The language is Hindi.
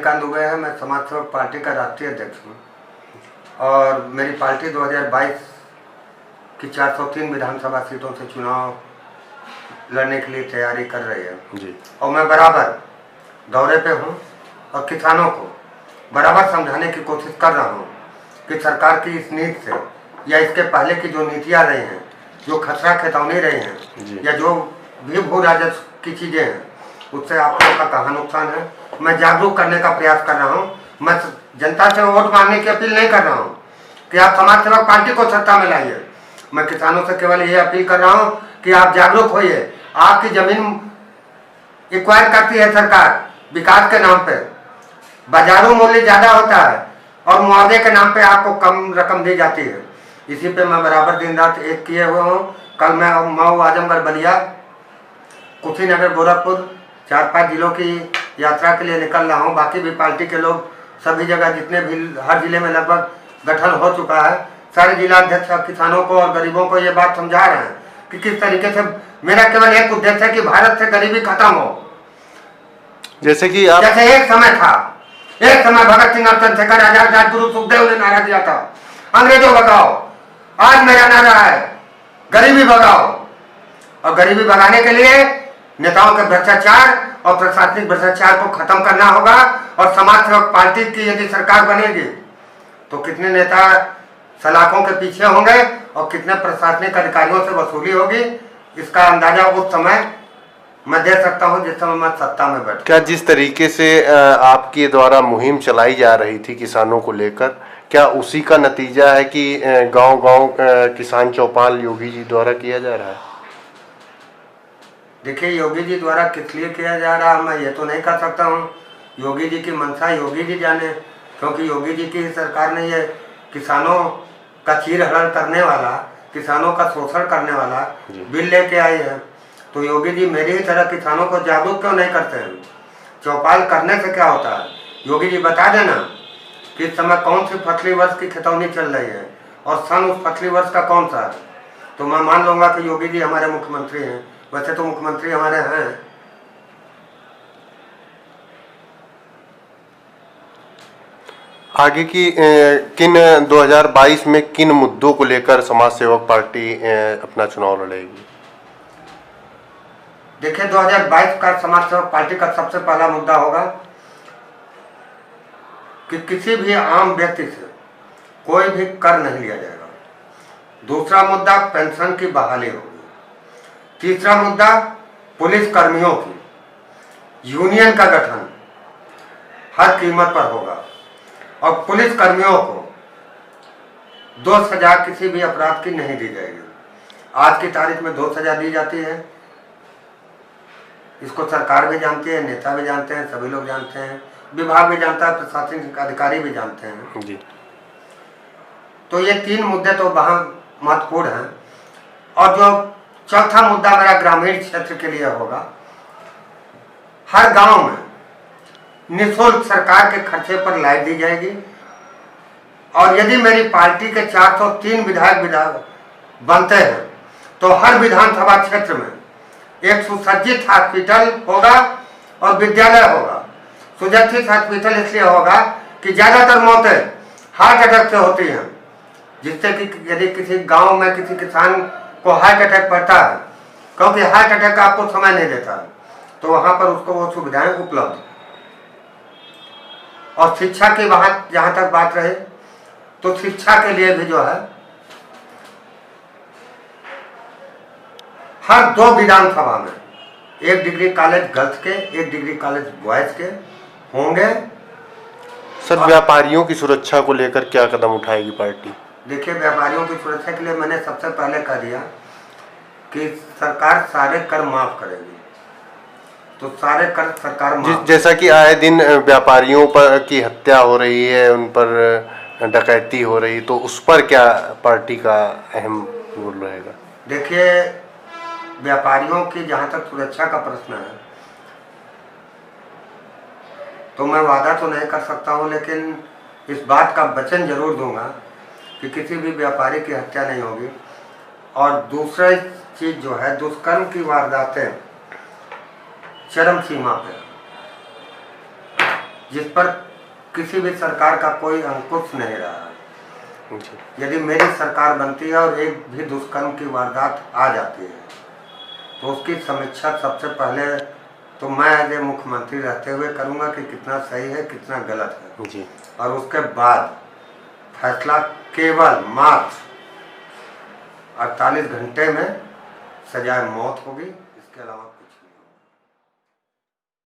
रजनीकांत दुबे है। मैं समाज सेवक पार्टी का राष्ट्रीय अध्यक्ष हूँ और मेरी पार्टी 2022 की 403 विधानसभा सीटों से चुनाव लड़ने के लिए तैयारी कर रही है जी। और मैं बराबर दौरे पे हूँ और किसानों को बराबर समझाने की कोशिश कर रहा हूँ कि सरकार की इस नीति से या इसके पहले की जो नीतियाँ रही हैं, जो खसरा खितौनी रही हैं या जो भी भू राजस्व की चीज़ें हैं, उससे आप लोगों का कहाँ नुकसान है। मैं जागरूक करने का प्रयास कर रहा हूँ। मैं जनता से वोट मांगने की अपील नहीं कर रहा हूँ कि आप समाज सेवक पार्टी को सत्ता में लाइए। मैं किसानों से केवल ये अपील कर रहा हूँ कि आप जागरूक होइए। आपकी जमीन एक्वायर करती है सरकार विकास के नाम पे, बाजारू मूल्य ज़्यादा होता है और मुआवजे के नाम पे आपको कम रकम दी जाती है। इसी पे मैं बराबर दिन रात एक किए हुए हूँ। कल मैं मऊ, आजमगढ़, बलिया, कुशीनगर, गोरखपुर 4-5 जिलों की यात्रा के लिए निकल रहा हूँ। बाकी भी पार्टी के लोग सभी जगह, जितने भी हर जिले में लगभग गठन हो चुका है, सारे जिला अध्यक्ष किसानों को और गरीबों को ये बात समझा रहे हैं कि किस तरीके से मेरा केवल एक उद्देश्य है कि भारत से गरीबी खत्म हो। जैसे एक समय था, एक समय भगत सिंह और चंद्रशेखर आजाद, राजगुरु सुखदेव ने नारा दिया था, अंग्रेजों भगाओ। आज मेरा नारा है गरीबी भगाओ। और गरीबी भगाने के लिए नेताओं के भ्रष्टाचार और प्रशासनिक भ्रष्टाचार को खत्म करना होगा। और समाज सेवक पार्टी की यदि सरकार बनेगी तो कितने नेता सलाखों के पीछे होंगे और कितने प्रशासनिक अधिकारियों से वसूली होगी, इसका अंदाजा उस समय मैं दे सकता हूं जिस समय मैं सत्ता में बैठ। क्या जिस तरीके से आपके द्वारा मुहिम चलाई जा रही थी किसानों को लेकर, क्या उसी का नतीजा है कि गांव-गांव किसान चौपाल योगी जी द्वारा किया जा रहा है? देखिए, योगी जी द्वारा किस लिए किया जा रहा है मैं ये तो नहीं कह सकता हूँ। योगी जी की मंशा योगी जी जाने, क्योंकि योगी जी की सरकार ने ये किसानों का चीरहरण करने वाला, किसानों का शोषण करने वाला बिल लेके आई है। तो योगी जी मेरी ही तरह किसानों को जागरूक क्यों नहीं करते हैं? चौपाल करने से क्या होता है? योगी जी बता देना कि इस समय कौन सी फसली वर्ष की खितौनी चल रही है और सन उस फसली वर्ष का कौन सा है, तो मैं मान लूँगा कि योगी जी हमारे मुख्यमंत्री हैं। वैसे तो मुख्यमंत्री हमारे हैं। आगे की किन 2022 में किन मुद्दों को लेकर समाज सेवक पार्टी अपना चुनाव लड़ेगी? देखिए, 2022 का समाज सेवक पार्टी का सबसे पहला मुद्दा होगा कि किसी भी आम व्यक्ति से कोई भी कर नहीं लिया जाएगा। दूसरा मुद्दा पेंशन की बहाली होगी। तीसरा मुद्दा पुलिस कर्मियों की यूनियन का गठन हर कीमत पर होगा और पुलिस कर्मियों को 2 सजा किसी भी अपराध की नहीं दी जाएगी। आज की तारीख में 2 सजा दी जाती है। इसको सरकार भी जानती है, नेता भी जानते हैं, सभी लोग जानते हैं, विभाग भी जानता है, प्रशासनिक अधिकारी भी जानते हैं जी। तो ये 3 मुद्दे तो बहुत महत्वपूर्ण हैं। और जो चौथा मुद्दा मेरा ग्रामीण क्षेत्र के लिए होगा, हर गांव में निःशुल्क सरकार के खर्चे पर लाइट दी जाएगी। और यदि मेरी पार्टी के 403 विधायक बनते हैं तो हर विधानसभा क्षेत्र में एक सुसज्जित हॉस्पिटल होगा और विद्यालय होगा। सुसज्जित हॉस्पिटल इसलिए होगा कि ज़्यादातर मौतें हार्ट अटैक से होती हैं, जिससे कि यदि किसी गांव में किसी किसान को हार्ट अटैक पड़ता है, क्योंकि हार्ट अटैक आपको समय नहीं देता है, तो वहाँ पर उसको वो सुविधाएं उपलब्ध। और शिक्षा की वहाँ जहाँ तक बात रहे तो शिक्षा के लिए भी जो है हर 2 विधानसभा में 1 डिग्री कॉलेज गर्ल्स के, 1 डिग्री कॉलेज बॉयज के होंगे। सर, व्यापारियों की सुरक्षा को लेकर क्या कदम उठाएगी पार्टी? देखिए, व्यापारियों की सुरक्षा के लिए मैंने सबसे पहले कह दिया कि सरकार सारे कर माफ करेगी, तो सारे कर सरकार माफ। जैसा कि आए दिन व्यापारियों पर की हत्या हो रही है, उन पर डकैती हो रही, तो उस पर क्या पार्टी का अहम रोल रहेगा? देखिए, व्यापारियों की जहाँ तक सुरक्षा का प्रश्न है तो मैं वादा तो नहीं कर सकता हूँ, लेकिन इस बात का वचन जरूर दूंगा कि किसी भी व्यापारी की हत्या नहीं होगी। और दूसरी चीज़ जो है, दुष्कर्म की वारदातें चरम सीमा पे, जिस पर किसी भी सरकार का कोई अंकुश नहीं रहा है। यदि मेरी सरकार बनती है और एक भी दुष्कर्म की वारदात आ जाती है तो उसकी समीक्षा सबसे पहले तो मैं एज ए मुख्यमंत्री रहते हुए करूंगा कि कितना सही है कितना गलत है जी। और उसके बाद फैसला केवल मात्र 48 घंटे में सजाए मौत होगी, इसके अलावा